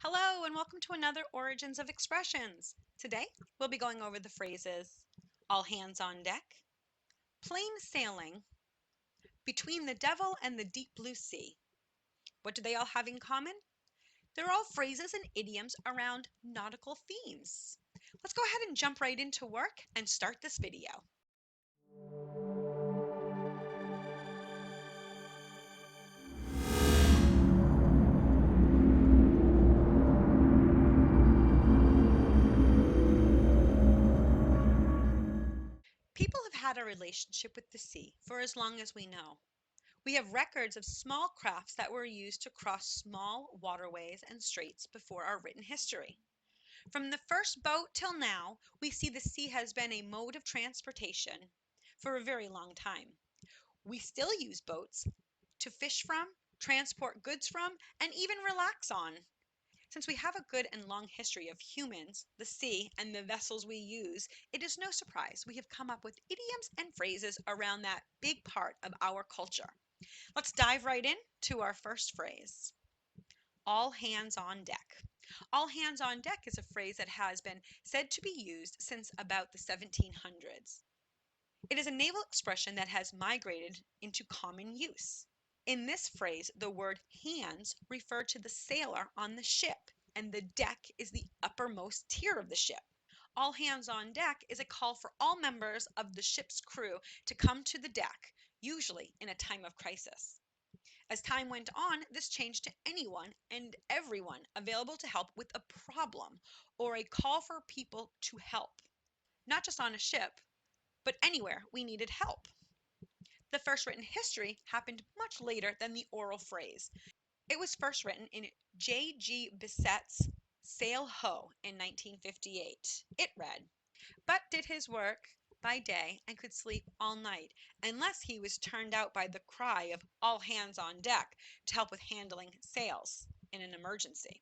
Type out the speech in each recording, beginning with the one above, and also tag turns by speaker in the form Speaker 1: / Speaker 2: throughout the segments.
Speaker 1: Hello and welcome to another Origins of Expressions. Today we'll be going over the phrases all hands on deck, plain sailing, between the devil and the deep blue sea. What do they all have in common? They're all phrases and idioms around nautical themes. Let's go ahead and jump right into work and start this video. People have had a relationship with the sea for as long as we know. We have records of small crafts that were used to cross small waterways and straits before our written history. From the first boat till now, we see the sea has been a mode of transportation for a very long time. We still use boats to fish from, transport goods from, and even relax on. Since we have a good and long history of humans, the sea, and the vessels we use, it is no surprise we have come up with idioms and phrases around that big part of our culture. Let's dive right in to our first phrase. All hands on deck. All hands on deck is a phrase that has been said to be used since about the 1700s. It is a naval expression that has migrated into common use. In this phrase, the word hands refer to the sailor on the ship, and the deck is the uppermost tier of the ship. All hands on deck is a call for all members of the ship's crew to come to the deck, usually in a time of crisis. As time went on, this changed to anyone and everyone available to help with a problem or a call for people to help, not just on a ship, but anywhere we needed help. The first written history happened much later than the oral phrase. It was first written in J.G. Bissett's Sail Ho in 1958. It read, "But did his work by day and could sleep all night, unless he was turned out by the cry of all hands on deck to help with handling sails in an emergency."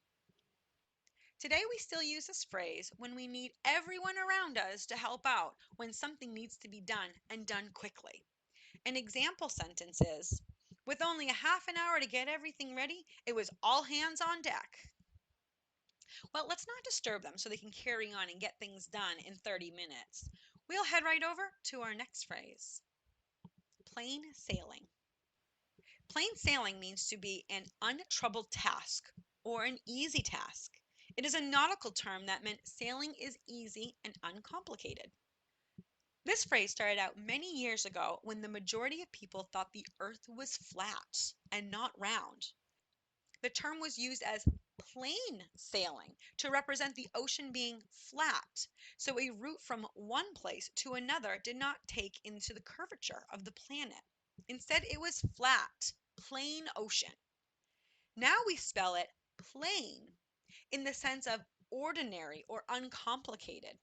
Speaker 1: Today we still use this phrase when we need everyone around us to help out when something needs to be done and done quickly. An example sentence is, "With only a half an hour to get everything ready, it was all hands on deck." Well, let's not disturb them so they can carry on and get things done in 30 minutes. We'll head right over to our next phrase. Plain sailing. Plain sailing means to be an untroubled task or an easy task. It is a nautical term that meant sailing is easy and uncomplicated. This phrase started out many years ago when the majority of people thought the earth was flat and not round. The term was used as plain sailing to represent the ocean being flat, so a route from one place to another did not take into the curvature of the planet. Instead, it was flat, plain ocean. Now we spell it plain in the sense of ordinary or uncomplicated.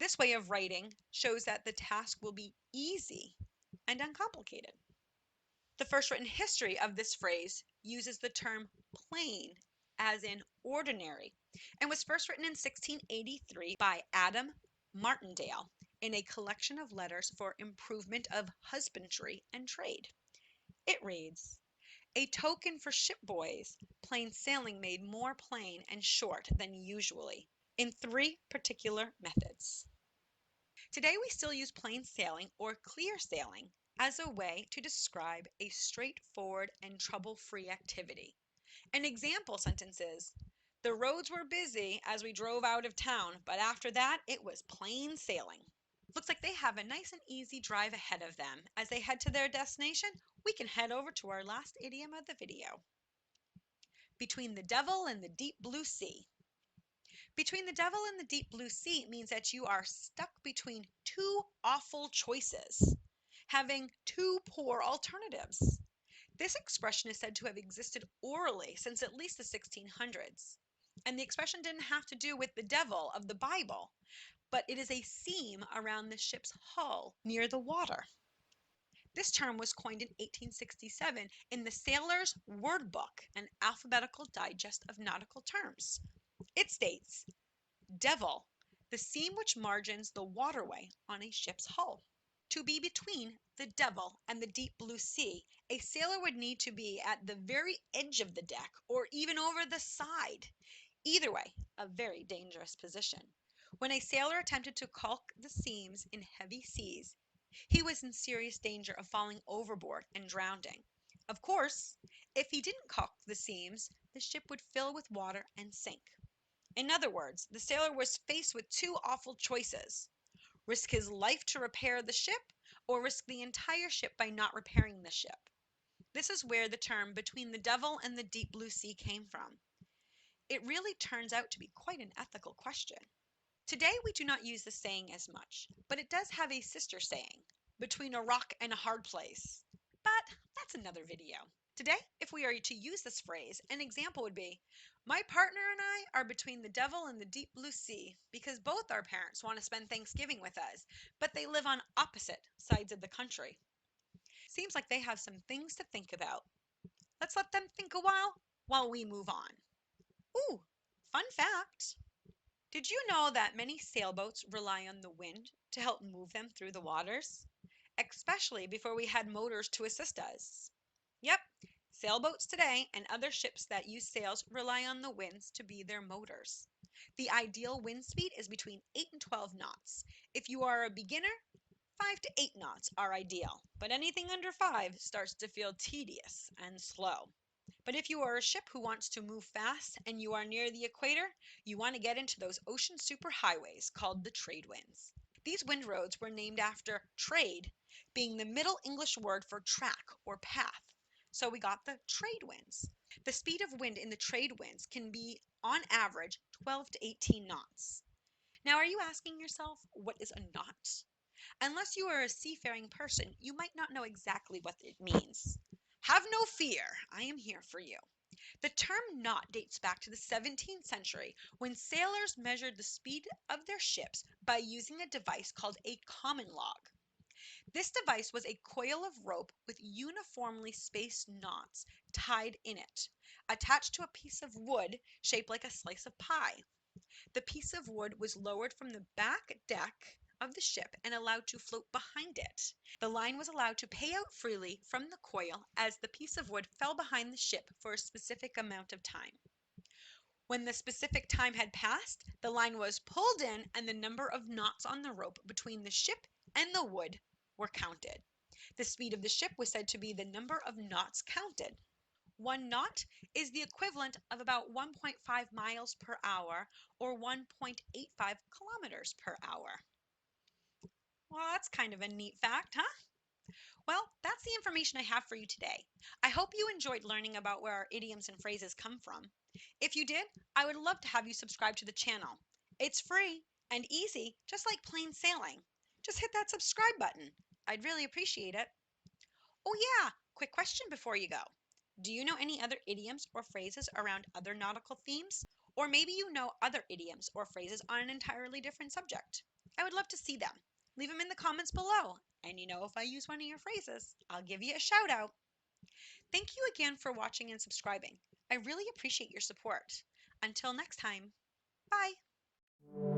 Speaker 1: This way of writing shows that the task will be easy and uncomplicated. The first written history of this phrase uses the term plain as in ordinary and was first written in 1683 by Adam Martindale in a collection of letters for improvement of husbandry and trade. It reads, "A token for ship boys, plain sailing made more plain and short than usually, in 3 particular methods." Today we still use plain sailing or clear sailing as a way to describe a straightforward and trouble-free activity. An example sentence is, "The roads were busy as we drove out of town, but after that it was plain sailing." Looks like they have a nice and easy drive ahead of them. As they head to their destination, we can head over to our last idiom of the video. Between the devil and the deep blue sea. Between the devil and the deep blue sea means that you are stuck between two awful choices, having two poor alternatives. This expression is said to have existed orally since at least the 1600s. And the expression didn't have to do with the devil of the Bible, but it is a seam around the ship's hull near the water. This term was coined in 1867 in the Sailor's Word Book, an alphabetical digest of nautical terms. It states, "Devil, the seam which margins the waterway on a ship's hull." To be between the devil and the deep blue sea, a sailor would need to be at the very edge of the deck or even over the side. Either way, a very dangerous position. When a sailor attempted to caulk the seams in heavy seas, he was in serious danger of falling overboard and drowning. Of course, if he didn't caulk the seams, the ship would fill with water and sink. In other words, the sailor was faced with two awful choices: risk his life to repair the ship, or risk the entire ship by not repairing the ship. This is where the term between the devil and the deep blue sea came from. It really turns out to be quite an ethical question. Today we do not use the saying as much, but it does have a sister saying, between a rock and a hard place. But that's another video. Today, if we are to use this phrase, an example would be, my partner and I are between the devil and the deep blue sea because both our parents want to spend Thanksgiving with us, but they live on opposite sides of the country. Seems like they have some things to think about. Let's let them think a while we move on. Ooh, fun fact. Did you know that many sailboats rely on the wind to help move them through the waters? Especially before we had motors to assist us. Yep, sailboats today and other ships that use sails rely on the winds to be their motors. The ideal wind speed is between 8 and 12 knots. If you are a beginner, 5 to 8 knots are ideal, but anything under 5 starts to feel tedious and slow. But if you are a ship who wants to move fast and you are near the equator, you want to get into those ocean superhighways called the trade winds. These wind roads were named after trade, being the Middle English word for track or path. So we got the trade winds. The speed of wind in the trade winds can be, on average, 12 to 18 knots. Now, are you asking yourself, what is a knot? Unless you are a seafaring person, you might not know exactly what it means. Have no fear, I am here for you. The term knot dates back to the 17th century when sailors measured the speed of their ships by using a device called a common log. This device was a coil of rope with uniformly spaced knots tied in it, attached to a piece of wood shaped like a slice of pie. The piece of wood was lowered from the back deck of the ship and allowed to float behind it. The line was allowed to pay out freely from the coil as the piece of wood fell behind the ship for a specific amount of time. When the specific time had passed, the line was pulled in and the number of knots on the rope between the ship and the wood were counted. The speed of the ship was said to be the number of knots counted. One knot is the equivalent of about 1.5 miles per hour or 1.85 kilometers per hour. Well, that's kind of a neat fact, huh? Well, that's the information I have for you today. I hope you enjoyed learning about where our idioms and phrases come from. If you did, I would love to have you subscribe to the channel. It's free and easy, just like plain sailing. Just hit that subscribe button. I'd really appreciate it. Oh yeah, quick question before you go. Do you know any other idioms or phrases around other nautical themes? Or maybe you know other idioms or phrases on an entirely different subject. I would love to see them. Leave them in the comments below. And if I use one of your phrases, I'll give you a shout out. Thank you again for watching and subscribing. I really appreciate your support. Until next time, bye.